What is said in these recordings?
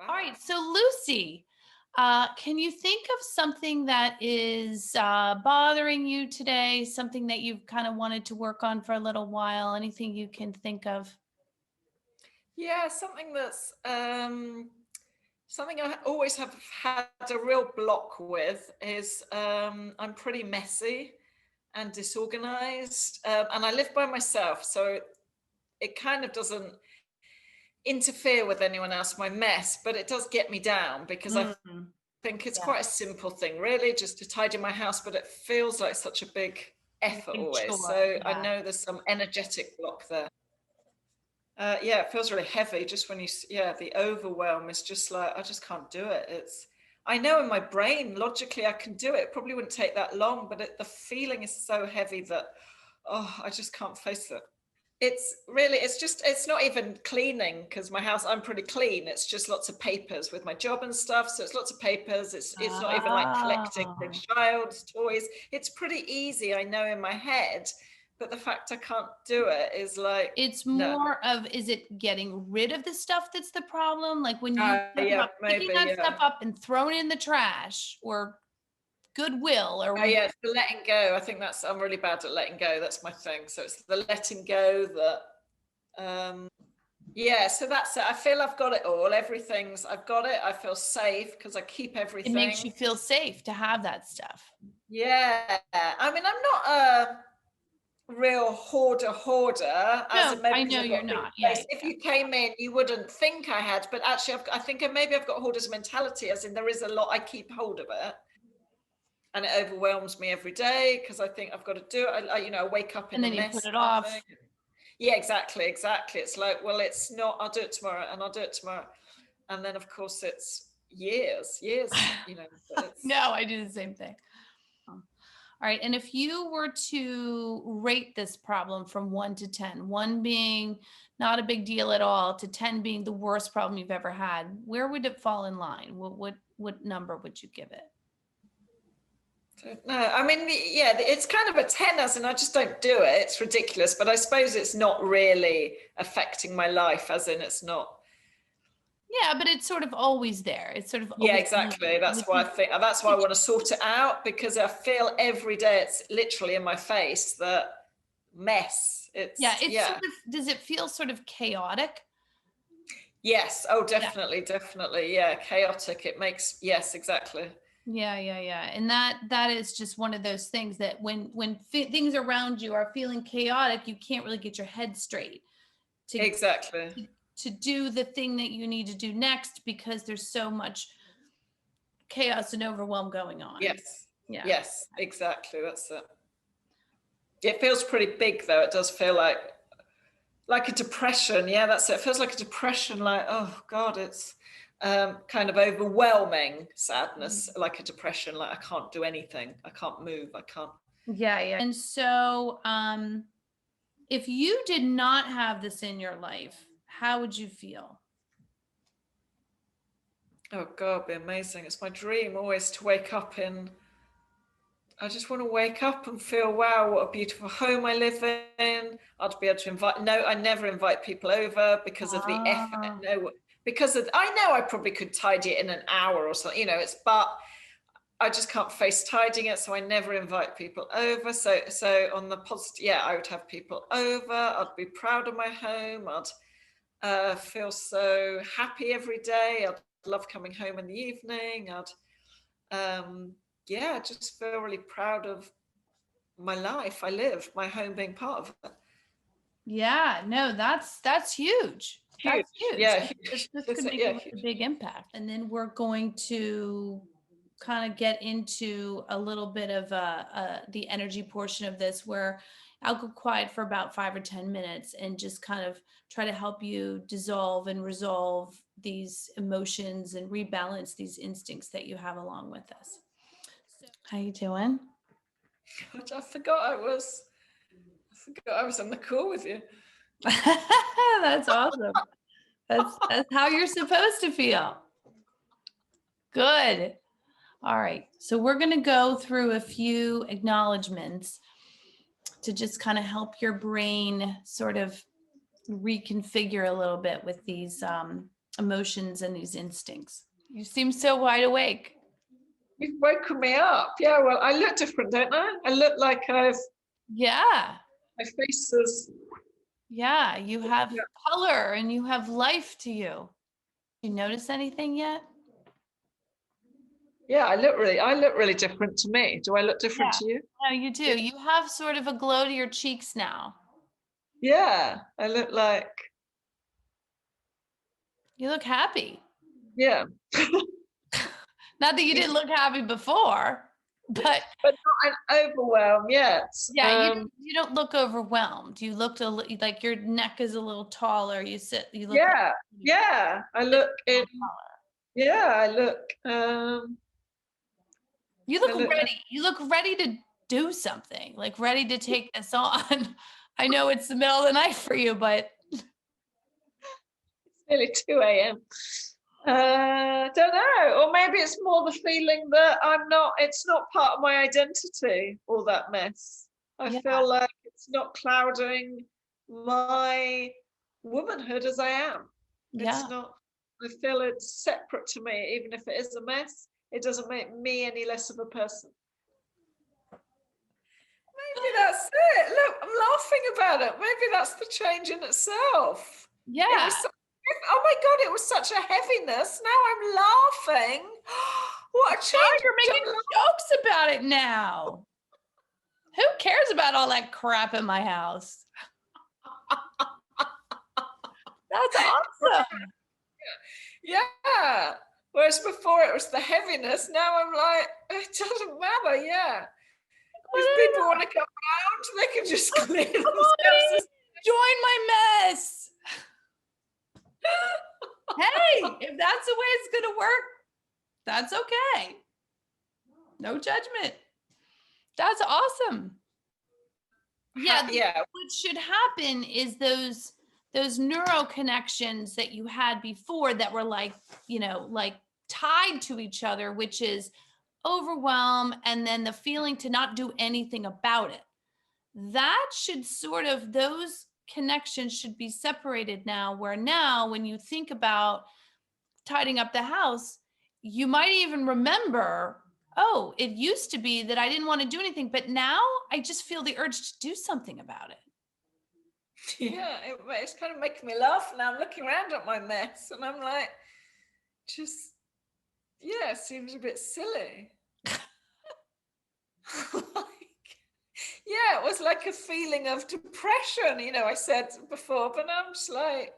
All right. So Lucy, can you think of something that is bothering you today? Something that you've kind of wanted to work on for a little while? Anything you can think of? Yeah, something that's something I always have had a real block with is I'm pretty messy and disorganized, and I live by myself, so it kind of doesn't interfere with anyone else, my mess, but it does get me down because I Mm, think it's yeah, quite a simple thing, really, just to tidy my house, but it feels like such a big like effort a always. chore. So I Yeah. know there's some energetic block there. Yeah, it feels really heavy just when yeah, the overwhelm is just like, I just can't do it. I know in my brain, logically, I can do it. It probably wouldn't take that long, but the feeling is so heavy that, oh, I just can't face it. It's not even cleaning because my house, I'm pretty clean. It's just lots of papers with my job and stuff. So it's lots of papers. It's not even like collecting the Oh, child's toys. It's pretty easy, I know in my head, but the fact I can't do it is like, it's no. more of, is it getting rid of the stuff that's the problem? Like when you talk Yeah, about picking maybe, that stuff yeah. up and throwing it in the trash or Goodwill or Yeah, it's the letting go. I think I'm really bad at letting go. That's my thing. So it's the letting go yeah, so that's it. I feel I've got it all. I've got it. I feel safe because I keep it makes everything. you feel safe to have that stuff. Yeah. I mean, I'm not a real hoarder, as No, in maybe I because know I've you're got a big not. Yeah, place. yeah, If yeah. you came in, you wouldn't think I had, but actually, I think maybe I've got hoarder's mentality, as in there is a lot, I keep hold of it. And it overwhelms me every day because I think I've got to do it. I wake up in And a then you put mess it kind of thing. off. Yeah, exactly. It's like, well, it's not, I'll do it tomorrow and I'll do it tomorrow. And then, of course, it's years, but it's. No, I do the same thing. All right. And if you were to rate this problem from 1 to 10, one being not a big deal at all, to 10 being the worst problem you've ever had, where would it fall in line? What number would you give it? No, I mean, yeah, it's kind of a 10, as in I just don't do it. It's ridiculous, but I suppose it's not really affecting my life, as in it's not. Yeah, but it's sort of always there. It's sort of Yeah, always exactly. lingering, That's which why I is think, that's why I want to sort it out, because I feel every day it's literally in my face, that mess. yeah, It's, it's sort yeah. of, does it feel sort of chaotic? Yes. Oh, Yeah. definitely. Yeah. Chaotic. It makes, yes, exactly. Yeah. And that is just one of those things that when things around you are feeling chaotic, you can't really get your head straight to Exactly. to do the thing that you need to do next because there's so much chaos and overwhelm going on. Yes. Yeah. Yes, exactly. That's it. It feels pretty big though. It does feel like a depression. Yeah, that's it. It feels like a depression, like, oh God, it's kind of overwhelming sadness, like a depression, like I can't do anything. I can't move. I can't. Yeah. And so if you did not have this in your life, how would you feel? Oh God, it'd be amazing. It's my dream always to wake up in. I just want to wake up and feel, wow, what a beautiful home I live in. I'd be able to invite. No, I never invite people over because of the effort. Ah, No, I know I probably could tidy it in an hour or something. But I just can't face tidying it, so I never invite people over. So on the positive, yeah, I would have people over. I'd be proud of my home. I'd feel so happy every day. I'd love coming home in the evening. Yeah, just feel really proud of my life. I live, my home being part of it. yeah, no, that's huge. Huge, That's huge. yeah, This huge. this That's could it, make a yeah, really huge. big impact. And then we're going to kind of get into a little bit of the energy portion of this where I'll go quiet for about 5 or 10 minutes and just kind of try to help you dissolve and resolve these emotions and rebalance these instincts that you have along with us. So, how you doing? I forgot I was on the call with you. That's awesome. That's how you're supposed to feel. Good. All right. So we're going to go through a few acknowledgments to just kind of help your brain sort of reconfigure a little bit with these emotions and these instincts. You seem so wide awake. You've woken me up. Yeah, well, I look different, don't I? I look like Yeah. my face is. Yeah. You have Yeah, color and you have life to you. You notice anything yet? yeah, I look really different to me. Do I look different Yeah. to you? No, you do. Yeah, You have sort of a glow to your cheeks now. yeah, I look like, You look happy. yeah. Not that you didn't look happy before, but But not an overwhelm yet. yeah, you don't look overwhelmed. You looked like your neck is a little taller. You look like Yeah, yeah, I look in, yeah, you I look look like, ready. You look ready to do something, like ready to take this on. I know it's the middle of the night for you, but nearly 2 a.m. Don't know. Or maybe it's more the feeling that it's not part of my identity, all that mess. I yeah, feel like it's not clouding my womanhood as I am. It's yeah. not, I feel it's separate to me. Even if it is a mess, it doesn't make me any less of a person. Maybe that's it. Look, I'm laughing about it. Maybe that's the change in itself. It Yeah. was, oh my God, it was such a heaviness. Now I'm laughing. What a Now change. you're making jokes about it now. Who cares about all that crap in my house? That's awesome. Yeah. Whereas before it was the heaviness. Now I'm like, it doesn't matter. Yeah. If people want to come around, they can just clear Come on in. themselves. Join my mess. Hey, if that's the way it's going to work, that's okay. No judgment. That's awesome. Yeah, Yeah. what should happen is those neural connections that you had before that were like tied to each other, which is overwhelm and then the feeling to not do anything about it. That should sort of those connections should be separated now, where now when you think about tidying up the house, you might even remember, oh, it used to be that I didn't want to do anything, but now I just feel the urge to do something about it. Yeah. It's kind of making me laugh now. I'm looking around at my mess and I'm like, just, yeah, it seems a bit silly. Yeah, it was like a feeling of depression, I said before, but I'm just like,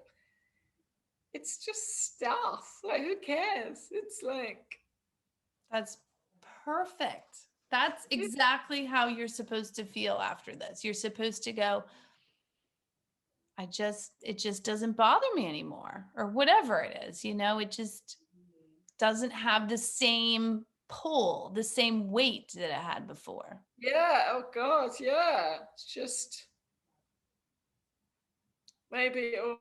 it's just stuff. Like, who cares? It's like, That's perfect. That's exactly how you're supposed to feel after this. You're supposed to go, it just doesn't bother me anymore, or whatever it is, it just doesn't have the same pull, the same weight that it had before. yeah, oh God, yeah. It's just maybe, I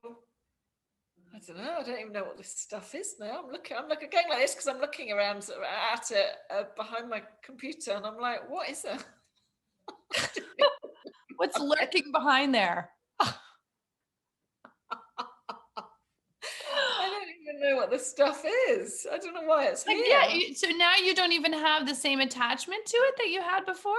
don't know. I don't even know what this stuff is now. I'm looking going like this because I'm looking around at it behind my computer, and I'm like, what is it? What's lurking behind there? I don't even know what this stuff is. I don't know why it's Like, yeah, here. so now you don't even have the same attachment to it that you had before?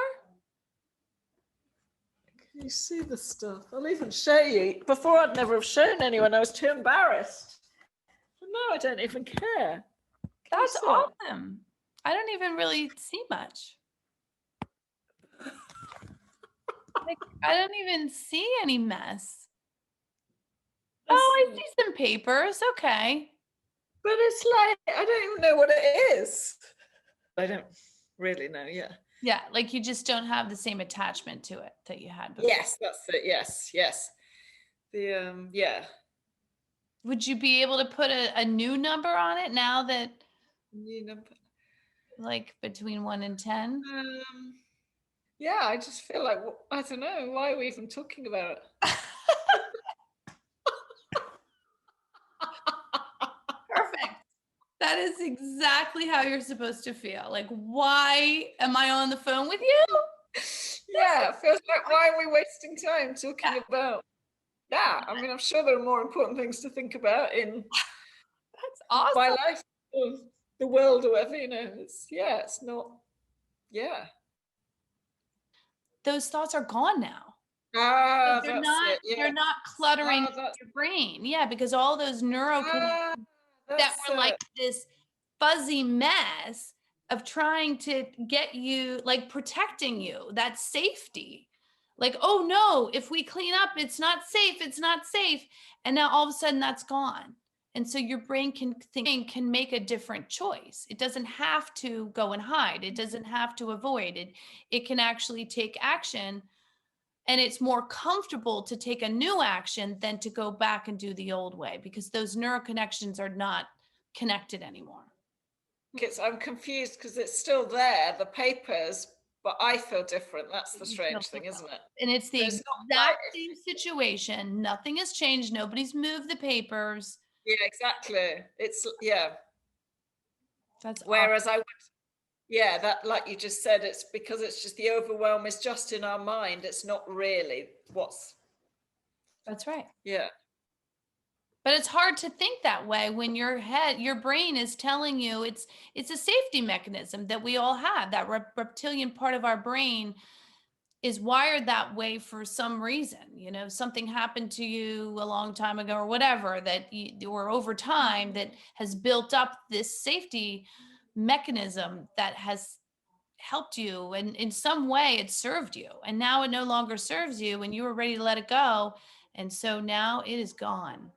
Can you see the stuff? I'll even show you. Before I'd never have shown anyone. I was too embarrassed. But now I don't even care. Can That's awesome. I don't even really see much. Like, I don't even see any mess. Oh, I see some papers. Okay. But it's like, I don't even know what it is. I don't really know, yeah. Yeah, like you just don't have the same attachment to it that you had before. Yes, that's it. Yes, yes. Yeah. Would you be able to put a new number on it now that, New number. like, between 1 and 10? Yeah, I just feel like, I don't know, why are we even talking about it? Perfect. That is exactly how you're supposed to feel. Like, why am I on the phone with you? Yeah, it feels like, why are we wasting time talking Yeah. about that? I mean, I'm sure there are more important things to think about in my Awesome. life or the world or whatever, it's yeah, it's not yeah. Those thoughts are gone now. So Ah, they're that's not it. Yeah. they're not cluttering Ah, that's your brain. Yeah, because all those neuroconnections ah, that that's were like it. this fuzzy mess of trying to get you, like, protecting you, that safety. Like, "Oh, no, if we clean up, it's not safe." And now all of a sudden that's gone. And so your brain can make a different choice. It doesn't have to go and hide. It doesn't have to avoid it. It can actually take action, and it's more comfortable to take a new action than to go back and do the old way because those neuroconnections are not connected anymore. I'm confused because it's still there, the papers, but I feel different. That's the You feel strange thing, different. isn't it? And it's the So it's not like exact same situation. Nothing has changed. Nobody's moved the papers. yeah, exactly. It's yeah. That's awesome. Whereas I would yeah, that like you just said, it's because it's just the overwhelm is just in our mind. It's not really what's That's right. yeah. But it's hard to think that way when your brain is telling you it's a safety mechanism that we all have. That reptilian part of our brain is wired that way for some reason. Something happened to you a long time ago or whatever or over time that has built up this safety mechanism that has helped you, and in some way it served you, and now it no longer serves you and you were ready to let it go, and so now it is gone.